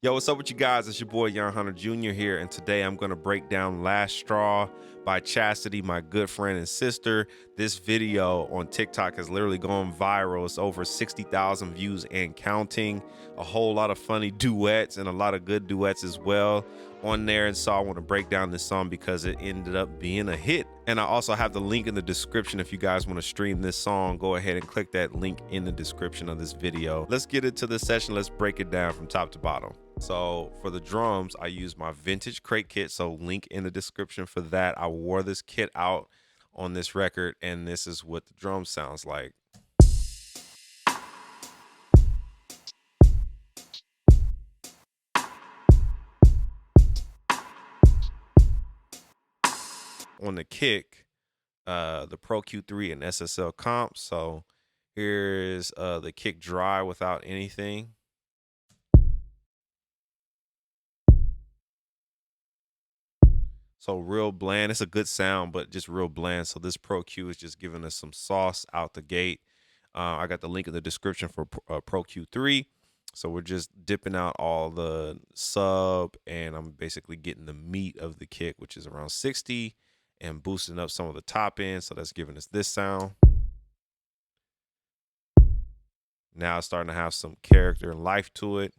Yo, what's up with you guys? It's your boy Yaahn Hunter Jr. here, and today I'm going to break down Last Straw by Chastity, my good friend and sister. This video on TikTok has literally gone viral. It's over 60,000 views and counting. A whole lot of funny duets and a lot of good duets as well on there. And so I want to break down this song because it ended up being a hit. And I also have the link in the description if you guys want to stream this song. Go ahead and click that link in the description of this video. Let's get into the session. Let's break it down from top to bottom. So for the drums, I use my vintage crate kit. So link in the description for that. I wore this kit out on this record, and this is what the drum sounds like. On the kick, the Pro Q3 and SSL comp. So here's the kick dry without anything. So real bland. It's a good sound, but just real bland. So this Pro Q is just giving us some sauce out the gate. I got the link in the description for Pro Q3. So we're just dipping out all the sub, and I'm basically getting the meat of the kick, which is around 60, and boosting up some of the top end. So that's giving us this sound. Now it's starting to have some character and life to it.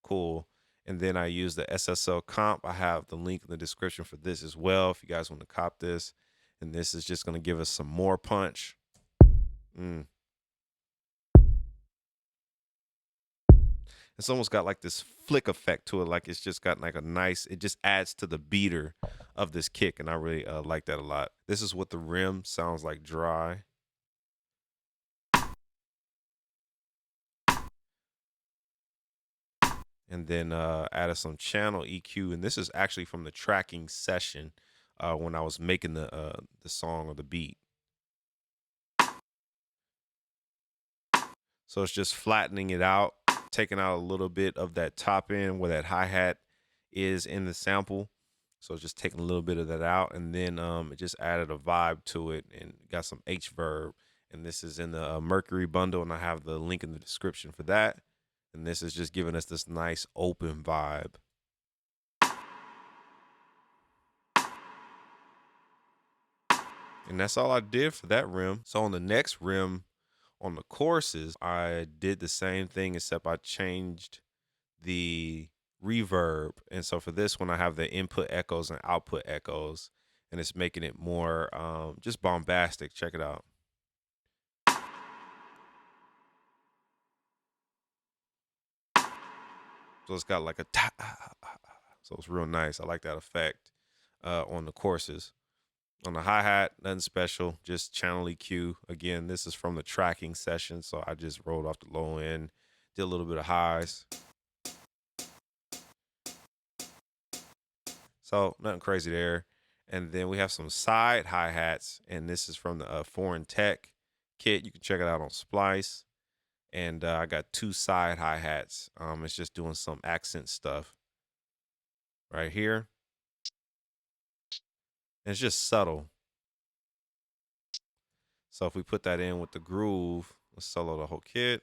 Cool. And then I use the SSL comp. I have the link in the description for this as well if you guys want to cop this. And this is just going to give us some more punch. It's almost got like this flick effect to it. Like it's just got like a nice, it just adds to the beater of this kick. And I really like that a lot. This is what the rim sounds like dry. And then added some channel EQ, and this is actually from the tracking session when I was making the song or the beat. So it's just flattening it out, taking out a little bit of that top end where that hi-hat is in the sample. So it's just taking a little bit of that out, and then it just added a vibe to it and got some H verb. And this is in the Mercury bundle, and I have the link in the description for that. And this is just giving us this nice open vibe. And that's all I did for that rim. So on the next rim, on the choruses, I did the same thing, except I changed the reverb. And so for this one, I have the input echoes and output echoes, and it's making it more just bombastic. Check it out. So it's got like a ta, so it's real nice. I like that effect on the choruses. On the hi-hat, nothing special, just channel EQ. Again, this is from the tracking session, so I just rolled off the low end, did a little bit of highs. So nothing crazy there. And then we have some side hi-hats, and this is from the Foreign Tech kit. You can check it out on Splice. And I got two side hi-hats. It's just doing some accent stuff right here. And it's just subtle. So if we put that in with the groove, let's solo the whole kit.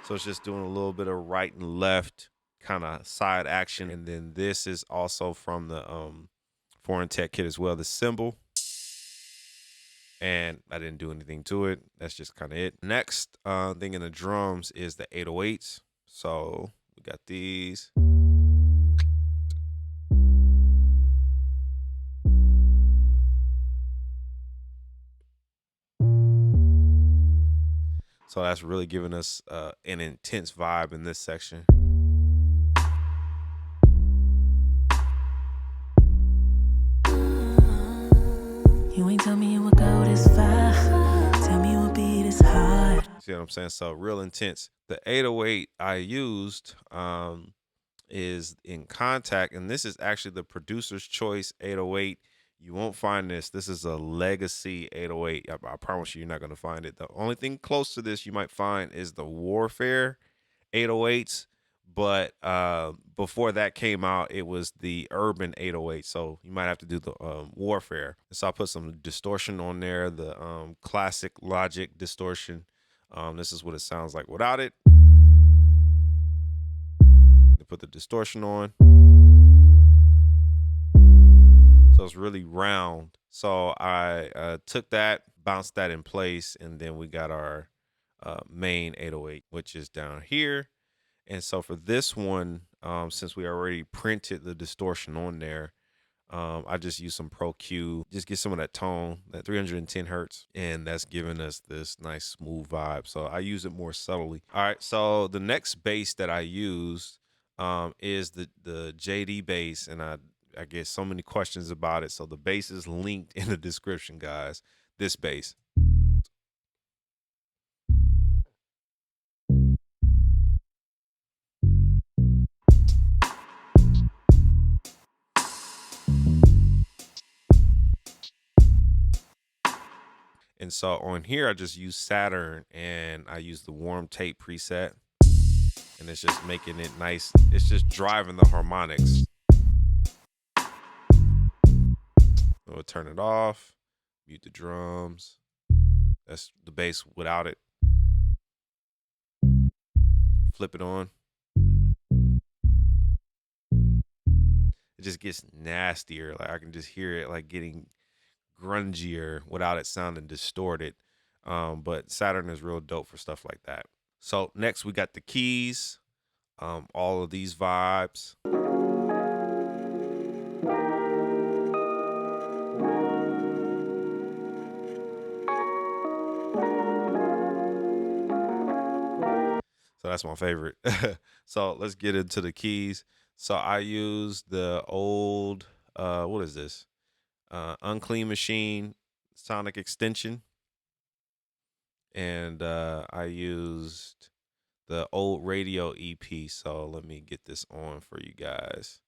So it's just doing a little bit of right and left kind of side action. And then this is also from the Foreign Tech kit as well, the cymbal. And I didn't do anything to it. That's just kind of it. Next thing in the drums is the 808s. So we got these. So that's really giving us an intense vibe in this section. You ain't tell me you would go this far. Tell me you would be this hard. See what I'm saying? So real intense. The 808 I used is in Contact, and this is actually the producer's choice 808. You won't find this. This is a legacy 808. I promise you're not going to find it. The only thing close to this you might find is the Warfare 808s, But before that came out, it was the urban 808. So you might have to do the Warfare. So I put some distortion on there, the classic Logic distortion. This is what it sounds like without it. They put the distortion on. So it's really round. So I took that, bounced that in place, and then we got our main 808, which is down here. And so for this one, since we already printed the distortion on there, I just use some Pro Q, just get some of that tone, that 310 hertz, and that's giving us this nice smooth vibe. So I use it more subtly. All right, so the next bass that I used is the JD bass, and I get so many questions about it. So the bass is linked in the description, guys. This bass. And so on here, I just use Saturn and I use the warm tape preset. And it's just making it nice. It's just driving the harmonics. We'll turn it off, mute the drums. That's the bass without it. Flip it on. It just gets nastier. Like I can just hear it like getting grungier without it sounding distorted. But Saturn is real dope for stuff like that. So next we got the keys, all of these vibes. So that's my favorite. So let's get into the keys. So I use the old, what is this? Unclean Machine sonic extension. And I used the old radio EP. So let me get this on for you guys.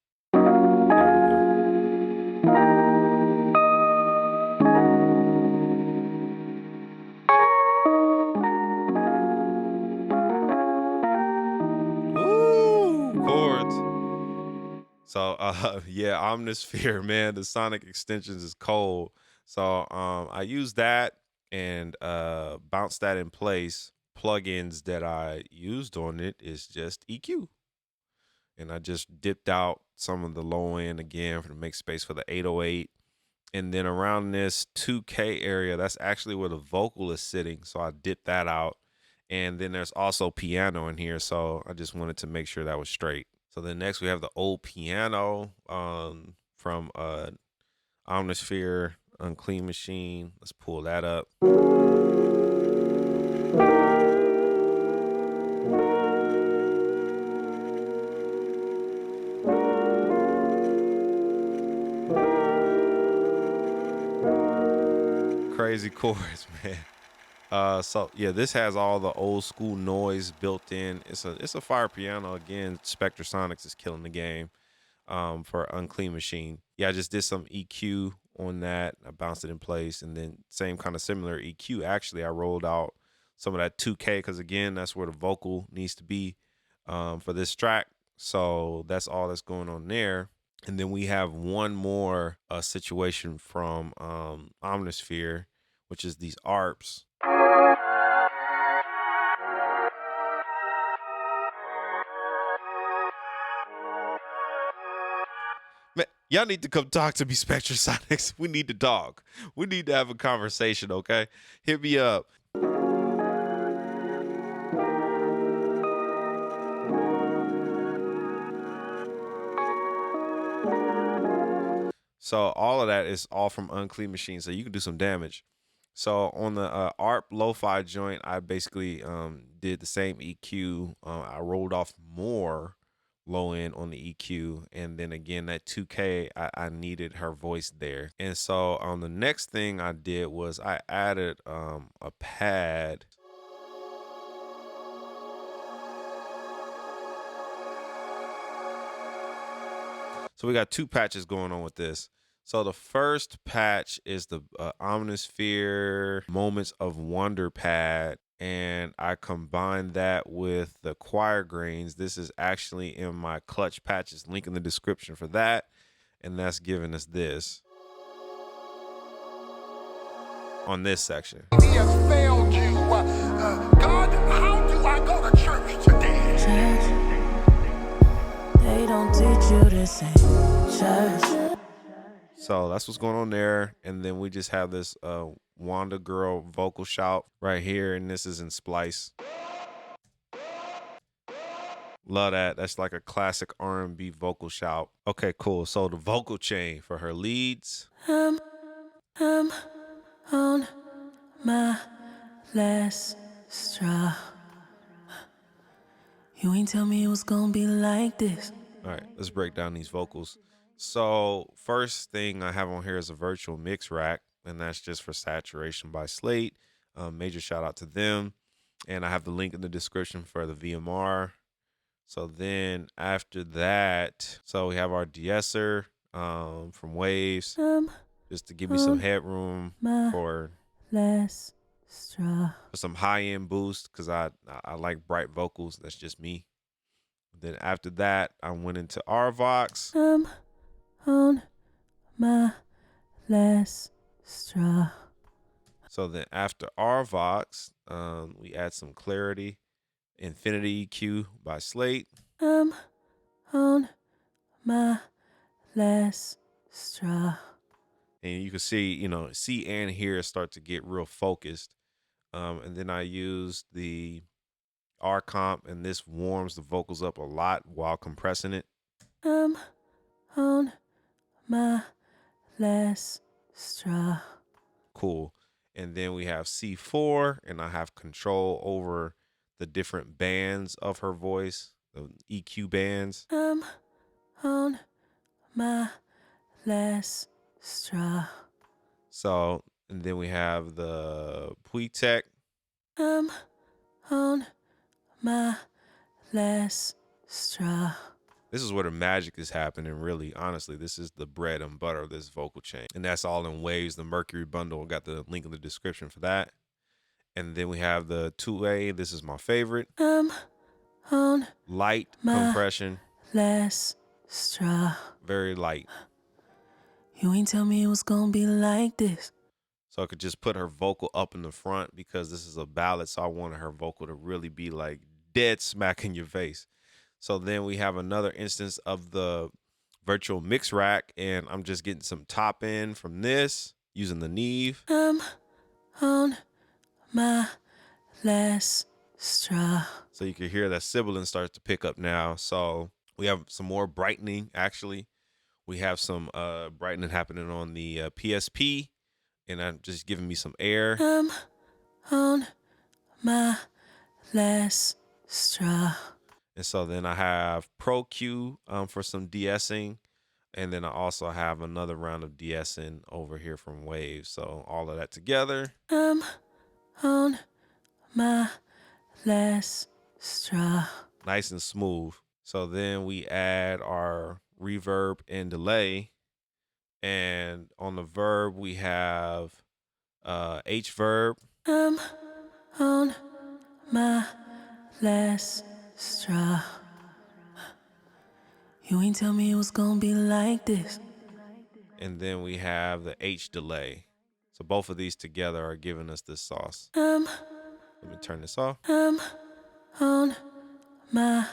Ooh, chords. So yeah, Omnisphere, man, the sonic extensions is cold. So I use that and bounce that in place. Plugins that I used on it is just EQ. And I just dipped out some of the low end again to make space for the 808. And then around this 2K area, that's actually where the vocal is sitting. So I dipped that out. And then there's also piano in here. So I just wanted to make sure that was straight. So then next we have the old piano from Omnisphere Unclean Machine. Let's pull that up. Crazy chords, man. So yeah, this has all the old school noise built in. It's a fire piano. Again, Spectrasonics is killing the game for Unclean Machine. Yeah, I just did some EQ on that. I bounced it in place, and then same kind of similar EQ. Actually, I rolled out some of that 2K because again, that's where the vocal needs to be for this track. So that's all that's going on there. And then we have one more situation from Omnisphere, which is these ARPs. Man, y'all need to come talk to me, Spectrasonics. We need to talk. We need to have a conversation, okay? Hit me up. So all of that is all from Unclean Machine, so you can do some damage. So on the ARP lo-fi joint, I basically did the same EQ. I rolled off more low end on the EQ, and then again that 2K, I needed her voice there. And so the next thing I did was I added a pad. So we got two patches going on with this. So the first patch is the Omnisphere Moments of Wonder pad. and I combined that with the choir grains. This is actually in my clutch patches, link in the description for that. And that's giving us this on this section. He has failed you. God, how do I go to church today? Church, they don't teach you this in church. So that's what's going on there. And then we just have this Wanda Girl vocal shout right here. And this is in Splice. Love that. That's like a classic R&B vocal shout. Okay, cool. So the vocal chain for her leads. I'm on my last straw. You ain't tell me it was gonna be like this. All right, let's break down these vocals. So first thing I have on here is a virtual mix rack, and that's just for Saturation by Slate. Major shout out to them. And I have the link in the description for the VMR. So then after that, so we have our de-esser from Waves, just to give me some headroom for last straw. some high-end boost, because I like bright vocals. That's just me. Then after that, I went into RVox. I'm on my last straw. So then after RVox, we add some clarity. Infinity EQ by Slate. I'm on my last straw. And you can see, you know, see and hear start to get real focused. And then I use the R comp, and this warms the vocals up a lot while compressing it. I'm on my last straw. Cool. And then we have C4, and I have control over the different bands of her voice, the EQ bands. I'm on my last straw. So, and then we have the Puitech. I'm on my last straw. This is where the magic is happening, really. Honestly, this is the bread and butter of this vocal chain. And that's all in Waves, the Mercury bundle. Got the link in the description for that. And then we have the 2A. This is my favorite. I'm on light my compression. Last straw. Very light. You ain't tell me it was gonna be like this. So I could just put her vocal up in the front, because this is a ballad. So I wanted her vocal to really be like dead smack in your face. So then we have another instance of the virtual mix rack, and I'm just getting some top end from this using the Neve. I'm on my last straw. So you can hear that sibilant starts to pick up now. So we have some more brightening. Actually, we have some brightening happening on the PSP, and I'm just giving me some air. I'm on my last straw. And so then I have Pro Q for some de-essing. And then I also have another round of de-essing over here from Waves. So all of that together. I'm on my last straw. Nice and smooth. So then we add our reverb and delay. And on the verb, we have H verb. I'm on my last straw. You ain't tell me it was gonna be like this. And then we have the H delay. So both of these together are giving us this sauce. Let me turn this off. I'm on my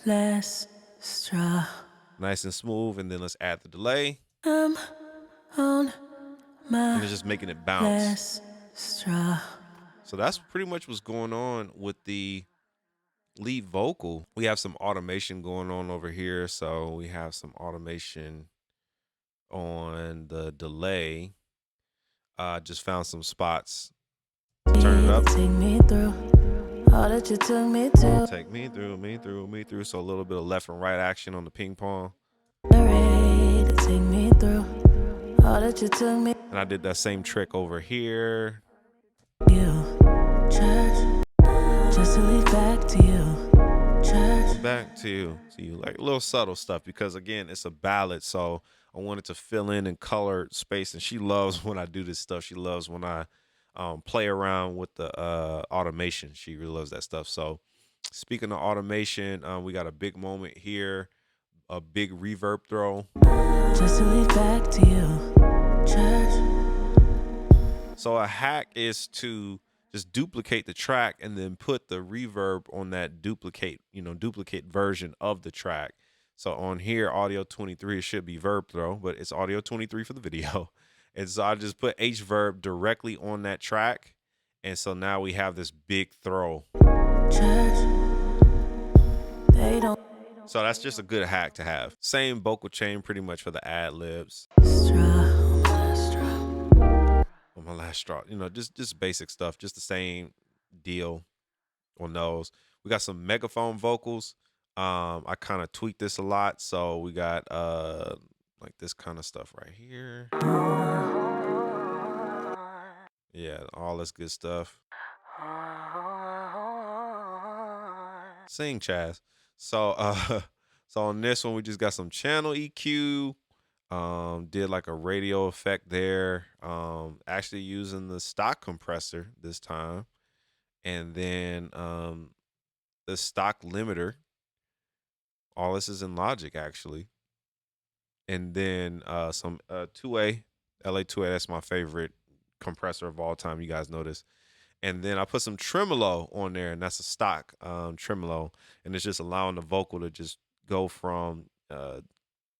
last straw. Nice and smooth. And then let's add the delay. I'm on my and it's just making it bounce. last straw. So that's pretty much what's going on with the lead vocal. We have some automation going on over here. So we have some automation on the delay. Just found some spots to turn it up. Take me through all that you took me to. Take me through. So a little bit of left and right action on the ping pong. Take me through all that you took me. And I did that same trick over here. You, church, just to lead back to you, church. Back to you, like little subtle stuff, because again, it's a ballad, so I wanted to fill in and color space. And she loves when I do this stuff. She loves when I play around with the automation. She really loves that stuff. So speaking of automation, we got a big moment here, a big reverb throw. Just to lead back to you, church. So a hack is to just duplicate the track and then put the reverb on that duplicate version of the track. So on here, audio 23, it should be verb throw, but it's audio 23 for the video. And so I just put H verb directly on that track. And so now we have this big throw. Church. They don't So that's just a good hack to have. Same vocal chain pretty much for the ad libs. On my last straw, just basic stuff, just the same deal on those. We got some megaphone vocals. I kind of tweaked this a lot, so we got like this kind of stuff right here. Yeah, all this good stuff. Sing, Chaz. So so on this one we just got some channel EQ. Did like a radio effect there, actually using the stock compressor this time, and then the stock limiter. All this is in Logic actually, and then some 2A, LA 2A. That's my favorite compressor of all time. You guys know this. And then I put some tremolo on there, and that's a stock tremolo, and it's just allowing the vocal to just go from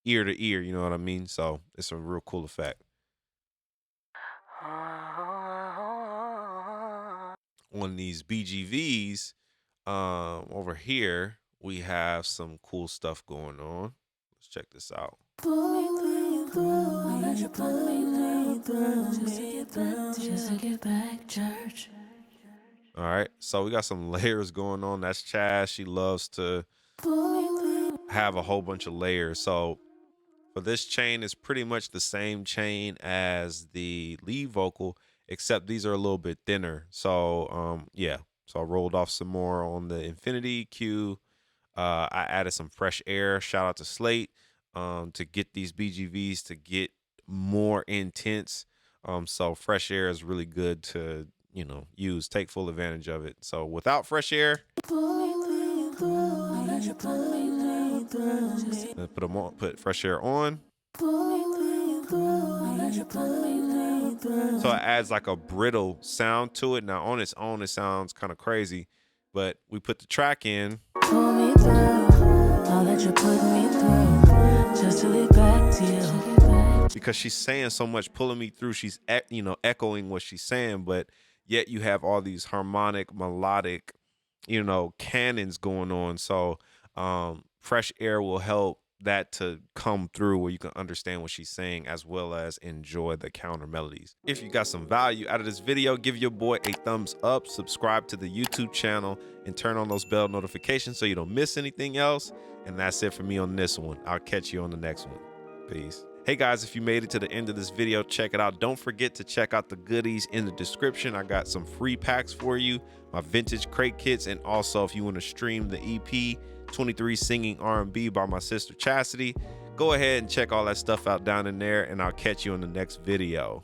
ear to ear, you know what I mean? So it's a real cool effect. On these BGVs, over here, we have some cool stuff going on. Let's check this out. All right, so we got some layers going on. That's Chaz. She loves to have a whole bunch of layers. So for this chain, it's pretty much the same chain as the lead vocal, except these are a little bit thinner. So yeah, so I rolled off some more on the Infinity EQ. I added some fresh air. Shout out to Slate to get these BGVs to get more intense. So fresh air is really good to use. Take full advantage of it. So without fresh air, put fresh air on. So it adds like a brittle sound to it. Now on its own, it sounds kind of crazy, but we put the track in. Pull me through all that you put me through, just to lead back to you. Because she's saying so much, pulling me through. She's echoing what she's saying, but yet you have all these harmonic, melodic, cannons going on. So fresh air will help that to come through where you can understand what she's saying as well as enjoy the counter melodies. If you got some value out of this video, give your boy a thumbs up, subscribe to the YouTube channel, and turn on those bell notifications so you don't miss anything else. And that's it for me on this one. I'll catch you on the next one. Peace. Hey guys, if you made it to the end of this video, check it out. Don't forget to check out the goodies in the description. I got some free packs for you, my vintage crate kits, and also if you want to stream the EP 23 Singing R&B by my sister Chastity, go ahead and check all that stuff out down in there, and I'll catch you in the next video.